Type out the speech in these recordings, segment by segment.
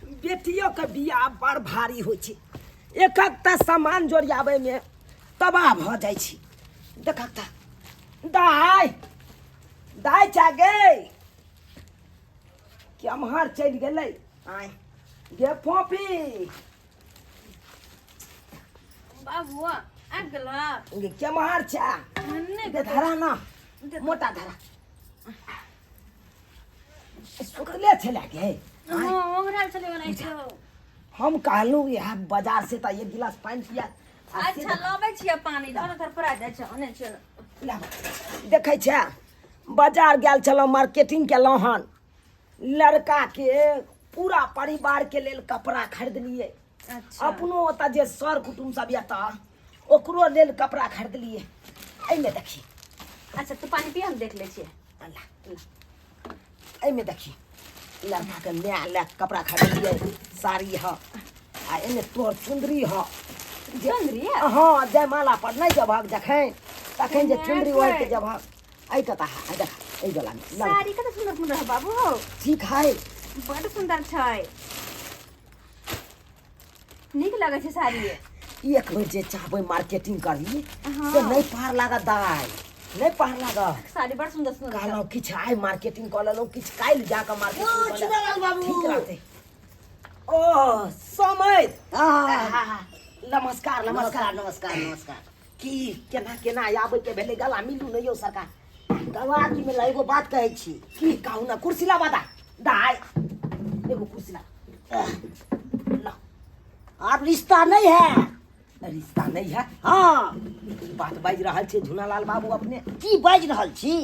बेटियों के बियाह बड़ भारी होइ छै। एक एकटा सामान जोड़ियाबे में तबाह भ जाइ छी। देखता दाय दाय चागे केम्हर चलि गेलै आय गे पोपी बाबू आ गेला गे केम्हर छा गे धरा ना मोटा धरा सुतले छले गे ओंगरा चले वाला छौ। हम कहलू यह बाजार से त एक गिलास पानी पिया। अच्छा लबै छियै पानी धर धर परा जाइ छ ओने चल देखै छै बाजार गेल छलौ मार्केटिंग केलौ हन लड़का के पूरा परिवार के लेल कपड़ा खरीदलिए। अच्छा अपनो ओता जे सर कुटुम सब या त ओकरो लेल कपड़ा खरीदलिए। एमे देखी अच्छा तू पानी पी हम देख ले छियै। अल्लाह एमे देखी लड़का के नया नया कपड़ा खरीदलिए साड़ी ह आ एने तोर चुंदरी ह चुंदरी हाँ जयमाला पर नहीं जबहक जखन तखन जे चुंदरी ओढ़ के जबहक आई कता है देख ए गला में साड़ी कते सुंदर सुंदर है बाबू हो। ठीक है बड़ सुंदर छै नीक लगे छै साड़ी। एक बेर जे चाहबै मार्केटिंग करी हाँ। से नहीं पार लागत दाय नहीं पार लागत। साड़ी बड़ सुंदर सुंदर छै। कहलौ किछ आइ मार्केटिंग कर लेलौ किछ काइल जाके मार्केटिंग बाबू ठीक रहते। ओ समय नमस्कार नमस्कार नमस्कार नमस्कार। की केना केना आबै के भेलै गला मिलू न यौ सरकार। गवा की में एगो बात कहै छी। की कहू ना कुर्सी ला बता दाय एगो कुर्सी ला ला। आप रिश्ता नहीं है। रिश्ता नहीं है हाँ बात बाज रहल छे झूनालाल बाबू अपने की बाज रहल छी।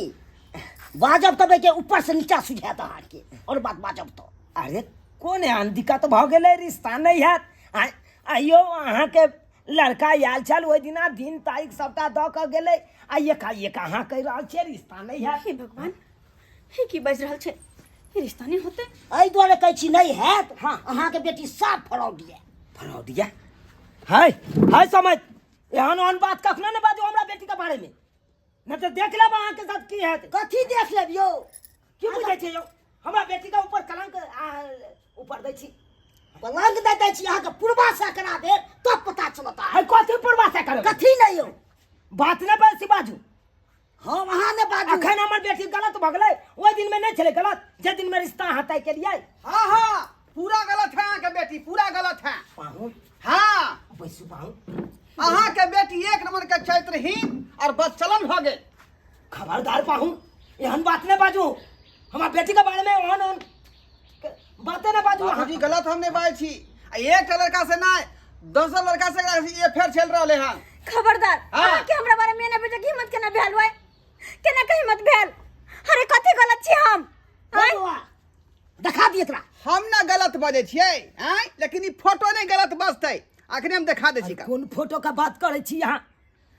बाजब तब के ऊपर से नीचा सुझात अहाँ के और बात बाजब तो। अरे कोन है दिक्कत भ गेलै रिश्ता नहीं है आइयो अहाँ के लड़का आयल छल ओहि दिना दिन तारीख सबटा द के गेलै आ एकाएक अहाँ कहि रहल छियै रिश्ता नहीं है। हे भगवान हे की बाज रहल छै ये रिश्ता नहीं होते। एहि दुआरे कहै छी नहीं है। हाँ अहाँ के बेटी साफ फरौड है। फरौडिया है समझ एहन ओहन बात कखनो नहीं बाजू हमरा बेटी के बारे में नहीं तो देख लेब अहाँ के साथ की हैत। कथी देख लेबियो की बुझै छै यौ हमरा बेटी के ऊपर कलंक ऊपर दै छी कलंक देते छी अहाँ के पूर्वाशा करा दे तब पता चलता है। है कथी पूर्वाशा करब कथी नहीं हो बात नहीं बेसी बाजू। हम अहाँ ने बाजू। अखन हमर बेटी गलत भ गेलै ओहि दिन में नहीं छलै गलत जे दिन में रिश्ता अहाँ तय केलियै। हाँ हाँ पूरा गलत है अहाँ के बेटी पूरा गलत है। पाहुन हाँ बैसू पाहुन अहाँ के बेटी एक नंबर के चरित्रहीन और बदचलन भ गेल। खबरदार पाहुन एहन बात नहीं बाजू हमरा बेटी के बारे में ओहन ओहन बातें नहीं बाजू अहाँ। बाबूजी गलत हम नहीं बाज छी आ एक लड़का से ना 10 लड़का से ये फेर चल रहले हन। खबरदार हाँ। के हमरा बारे में ना बेटा की हिम्मत केना भेल होय केना के हिम्मत भेल। अरे कथी गलत छी हम बउआ, देखा दिए तोरा। हम ना गलत बजे छियै हैं लेकिन ई फोटो नहीं गलत बजतै अखने हम दिखा दे छी। कौन फोटो का बात करे छी यहाँ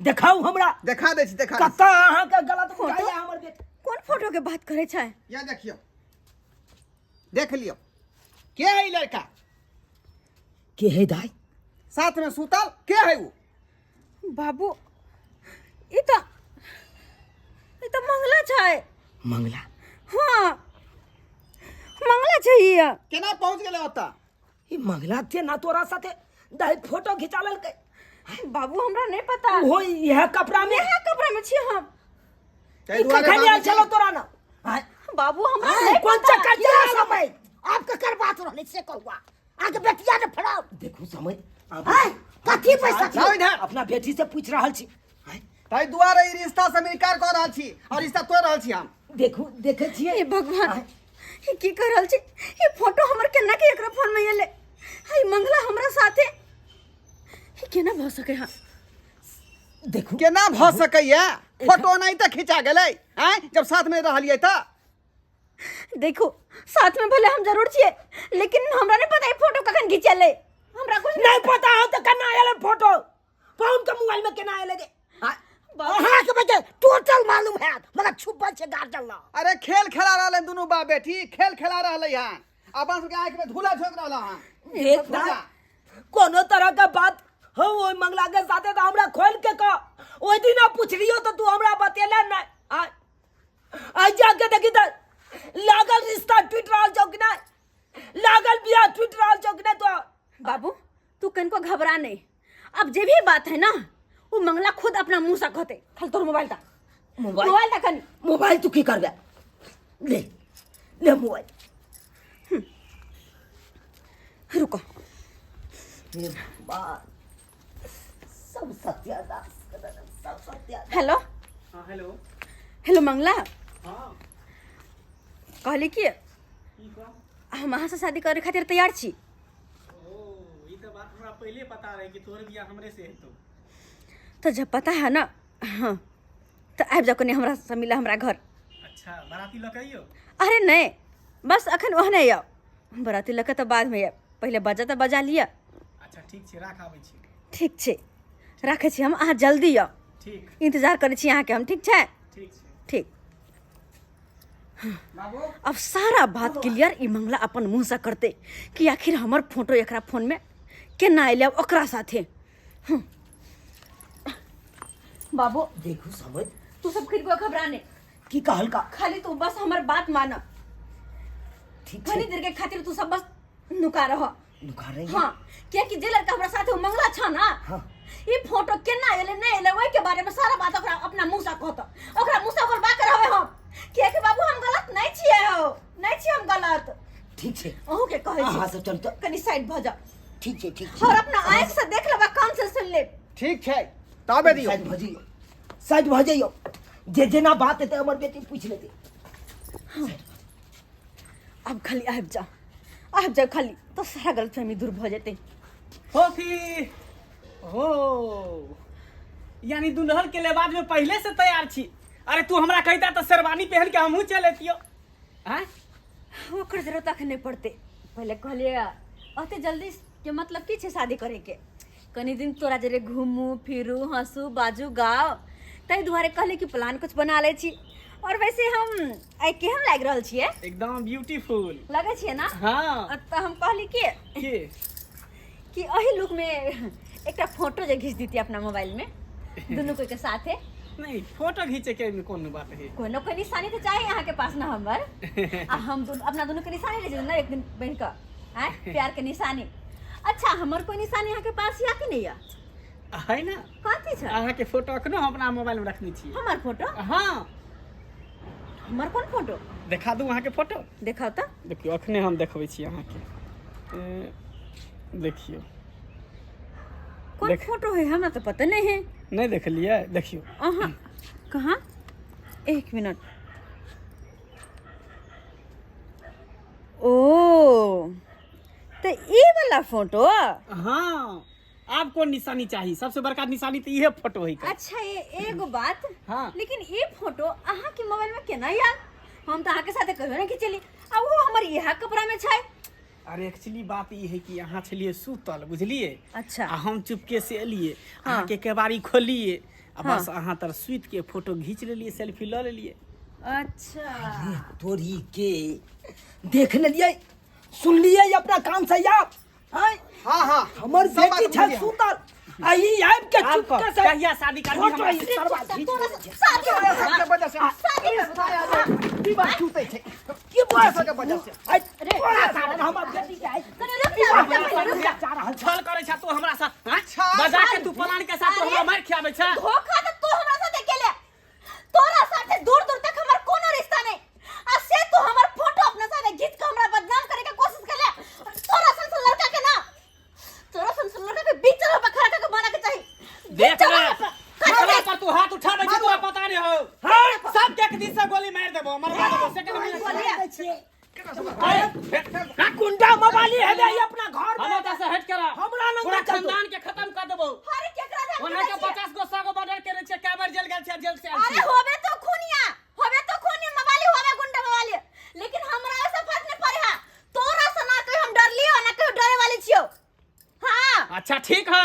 देखाऊ हमरा दिखा दे छी दिखा कत अहाँ के गलत बुझाइए हमर बेटी। कौन फोटो के बात करे छै। या देखियो देख लियो के है ई लड़का के है दाई साथ में सुतल के है वो। बाबू ई तो मंगला छै। मंगला हाँ मंगला छै ई। केना पहुंच गेले ओता। ई मंगला थे ना तोरा साथे दाई फोटो खिंचा लेलकै। बाबू हमरा नहीं पता हो यह कपड़ा में यह कपड़ा में छी हम। ताहि ई दुआरे कखन आयल बाबूजी- छलो तोरा ना बाबू हमरा आय, नहीं कौन पता। चक्कर क्या चला समय आपके कर बात रहले से कहवा आगे बेटिया ने फड़ाओ। देखू समय आय, कथी पैसा जाओ इधर। अपना बेटी से पूछ रहल छी हैं? ताहि दुआरे ई रिश्ता से हम इनकार कर रहल छी और रिश्ता तोड़ रहल छी हम। देखू देखे छियै हे भगवान ये की कर रहल छी। ये फोटो हमर केना के एकरा फोन में एले हई मंगला हमरा साथे ये केना भ सके हां। देखू केना भ सकैया फोटो नहीं तो खिंचा गेलै हैं जब साथ में रहलिए त। देखो साथ में भले हम जरूर छिए लेकिन हमरा नहीं पता ये फोटो कखन खिंचले हमरा कुछ नहीं पता हो तो केना आयल फोटो पाउन के मोबाइल में केना आयल गे अहाँ के बेटे टोटल मालूम है मगर छुपल छे गार्डन ना। अरे खेल खेला रहले दोनों बाप बेटी खेल खेला रहले हन अपन सबके आंख में धूला झोंक रहल हन। देख ना कोनो तरह का बात हो ओइ मंगला के साथे तो हमरा खोल के कह ओइ दिन पूछलियो तो तू हमरा बतेला ना आ जाके देखी त लागल रिश्ता टूट रहल छौ कि नहीं लागल बिया टूट रहल छौ कि नहीं तो बाबू तू कनको घबरा नहीं। अब जे भी बात है ना वो मंगला खुद अपना मुंह से कहते। खाली तोर मोबाइल ता मोबाइल ता कनी मोबाइल तू की करबे ले ले मोबाइल रुको। हे बात सब सत्यानाश कर देना, सब सत्यानाश। हेलो हाँ हेलो। हेलो मंगला हाँ कहली कि की कह? हम अहाँ से शादी करे खातिर तैयार छी। ओ ये तो बात हमरा पहले पता रहे कि तोहर बियाह हमरे से हेतौ। तो जब पता है ना हाँ तो आबि जाओ कनी हमरा से मिला हमरा घर। अच्छा बाराती लकइयो। अरे नहीं बस अखन ओहने आओ बराती लके तो बाद में आब। पहले बजा तो बजा लिया। अच्छा ठीक छै राख आबै छी। ठीक छै राखे छी हम। अहाँ जल्दी आओ ठीक इंतजार करे छी अहाँके हम। ठीक छै ठीक छै। ठीक। बाबू अब सारा बात क्लियर ई मंगला अपन मुंह से करते कि आखिर हमर फोटो एकरा फोन में केना अइले ओकरा साथे। बाबू देखू समझ तू सब खरीद को घबराने की कहल का खाली तू बस हमर बात मान। ठीक घनी है देर के खातिर तू सब बस नुका रह। लुका रही हाँ क्या कि जे लड़का हमरा साथे मंगला छ ना हाँ ई फोटो केना एले नहीं एले ओइ के बारे में सारा बात ओकरा अपना मुंह से कहत। ओकरा मुंह से ओकर बात रहबे हम कि बाबू हम गलत नहीं छिए हो नहीं छी हम गलत। ठीक है अहू के कहै हाँ छी सब चल तो कनी साइड भ जा ठीक है ठीक और अपना आंख से देख लेबा कान से सुन ले। ठीक छै तबे दियो। साइड भजियो जे जेना बात हेतै हमर बेटी पूछ लेते। अब खाली आबि जा खाली तो सारा गलतफहमी दूर भ जेतै। होफी हो यानी दुल्हन के लिबाज में पहले से तैयार छी। अरे तू हमरा कहता तो शेरवानी पहन के हमहू चल एतियो। हैं ओकर जरूरत अखन नहीं पड़ते। पहले कहलिए अते जल्दी के मतलब की छे शादी करे के। कनी दिन तोरा जरे घूमू फिरू हंसू बाजू गाओ तै दुआरे कहले कि प्लान कुछ बना ले छी। और वैसे हम आई केहन लाग रहल छिए एकदम ब्यूटीफुल लगे छिए ना। हाँ तो हम कहली के कि अही लुक में एकटा फोटो जे खींच दीती अपना मोबाइल में दोनों कोई के साथ है। नहीं फोटो खींचे के में कौन बात है। कोनो कोई निशानी तो चाहिए यहाँ के पास ना हमर। आ हम अपना दोनों के निशानी ले ना एक दिन बन का हैं प्यार के निशानी। अच्छा हमर कोई निशानी यहाँ के पास या कि नहीं या है ना कथी छ अहाँ के फोटो अखनो हम अपना मोबाइल में रखने छी। हमर फोटो हाँ हमर कौन फोटो देखा दूं अहाँ के फोटो। देखाओ तो देखियो अखने हम देखबै छी अहाँ के देखियो कौन देख। फोटो है हमरा तो पता नहीं है। नहीं देखलिए देखियो। अहाँ कहाँ एक मिनट ओ तो ये वाला फोटो। हाँ आप कौन निशानी चाहिए सबसे बड़का निशानी तो ये फोटो है का। अच्छा ये एगो बात हाँ। लेकिन ये फोटो अहाँ के मोबाइल में केना यार हम तो अहाँ के साथे कहबे नहीं कि चली अब वो हमर यह कपड़ा में छै। अरे एक्चुअली बात ये है कि अहाँ छलिए सुतल बुझलिए। अच्छा आ हम चुपके से एलिए हाँ। अहाँ के केवाड़ी खोलिए आ हाँ। बस अहाँ तर सुत के फोटो घींच लेलिए सेल्फी ले लेलिए। अच्छा तोरी के देख लेलिए सुन लिए अपना कान से याद हैं हाँ हाँ हमर सब बात बेटी छ बुझलिए। सुतल आई आब के चुपके से कहिया शादी करबी फोटो हमरा ई सरवा खींच लेलिए। सबके वजह से की बात छूते छै की बात सबके वजह से आई तोरा सारा हमर बेटी के आई छल करे छ तू हमरा साथ हैं? अच्छा। बजा के तू पलान के साथ तू हमरा मार खियाबे छ। धोखा तो तू हमरा साथे केले तोरा साथे दूर दूर तक हमर कोनो रिश्ता नहीं। आ से तू हमर फोटो अपना साथे खींच के हमरा बदनाम करे के कोशिश केले। तोरा सन लड़का के ना तोरा सन लड़का के बीच में खड़ा करके मारा के चाहिए। देख ले हमरा पर तू हाथ उठा दे तोरा पता नहीं हो। हां सब के एक दिन से गोली मार देबो मरवा देबो सेकंड में। गुंडा मोबाइल है बे अपना घर में हमरा से हट करा हमरा लंग पूरा ना चलतो। खानदान के खत्म कर देबो। अरे केकरा से ओना के 50 गो 100 गो मर्डर करे छै कै बार जेल गेल छै जेल से आयल अरे छै। होबे तो खूनी मोबाइल होबे गुंडा मोबाइल लेकिन हमरा ऐसा फर्क नहीं पड़े है। तोरा से ना कहीं हम डर लियो ना कहीं डरे वाली छियो। हां अच्छा ठीक है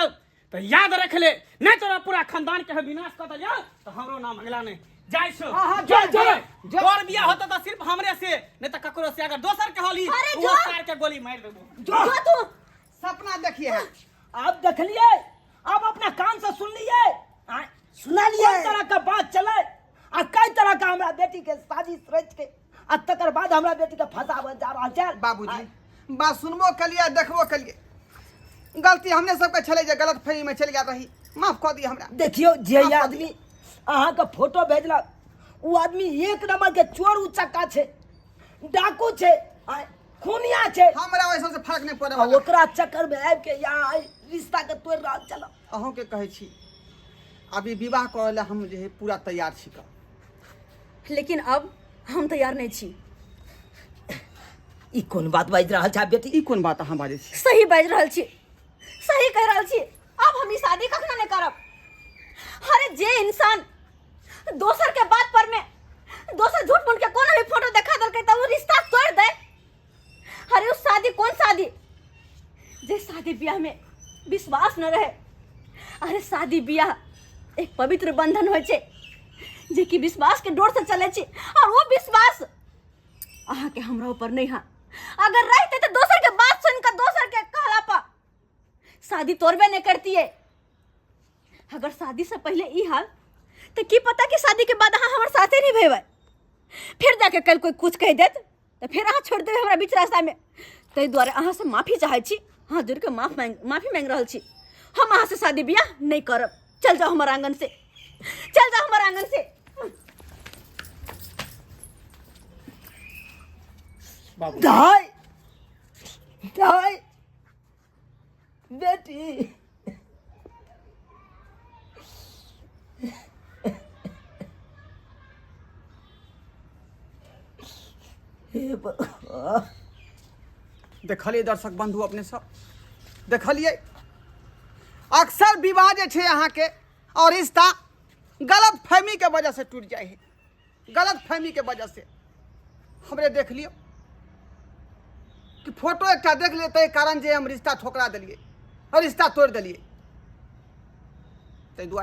तो याद रख ले नहीं तोरा पूरा खानदान के विनाश कर दिया तो हमरो नाम अगला नहीं जाय छो। हाँ, जो जो, जो और बियाह होता तो सिर्फ हमरे से नहीं तो ककरो से अगर दोसर के होली अरे वो जो। कार के गोली मार देबो। जो तू सपना देखिए है आप देख लिए अब अपना कान से सुन लिए सुना लिए कई तरह का बात चले आ कई तरह का हमरा बेटी के साजिश रच के आ तकर बाद हमरा बेटी के फंसावे जा रहा छै। बाबूजी बात सुनबो कलिए देखबो कलिए गलती हमने सबके छले जे गलत फहमी में चल गया रही माफ कर दी हमरा देखियो जे आप आदमी अहाँ के फोटो भेजलक वो आदमी एक नंबर के चोर उचक्का छे, डाकू छे, खूनिया छे। हमरा वैसे से फर्क नहीं पड़े आ वाला ओकरा चक्कर में आबि के यहाँ रिश्ता के तोड़ रहा चलो। अहों के कहे छी अभी विवाह करे ला हम जे है पूरा तैयार छी का लेकिन अब हम तैयार नहीं छी। ई कोन बात बाज रहल छा बेटी? ई कोन बात अहाँ बाजै छी? सही बाज रहल छी, सही कह रहल छी। अब हम ई शादी कखनो नहीं करब। अरे जे इंसान दोसर के बात पर में दोसर झूठ मूठ के कोनो भी फोटो दिखा दलकै त वो रिश्ता तोड़ दे। अरे उस शादी कौन शादी जे शादी ब्याह में विश्वास न रहे। अरे शादी ब्याह एक पवित्र बंधन होय छै जे कि विश्वास के डोर से चले छै और वो विश्वास अहाँ के हमरा ऊपर नहीं है। अगर रहते तो दोसर के बात सुनकर दोसर के कहला पर शादी तोड़बे नहीं करती है। अगर शादी से पहले ई हाल तो की पता कि शादी के बाद अहाँ हमारे साथे नहीं भेबै, फिर जाके कल कोई कुछ कह देत तो फिर अहाँ छोड़ देबै हमरा बीच रास्ता में। ताहि दुआरे अहाँ से माफी चाहै छी, हाथ जोड़ के माफी मांग रहल छी। हम अहाँ से शादी ब्याह नहीं करब। चल जाओ हमारे आंगन से, चल जाओ हमारे आंगन से। दाई दाई बेटी हे भगवान। देखलिए दर्शक बंधु अपने सब देखलिए अक्सर विवाह जे छै अहाँ के और रिश्ता गलत फहमी के वजह से टूट जाए है। गलत फहमी के वजह से हमरे देख लियो कि फोटो एक देख लिए ताहि कारण जे हम रिश्ता ठोकरा दिलिए और रिश्ता तोड़ दिलिए। ताहि दुआरे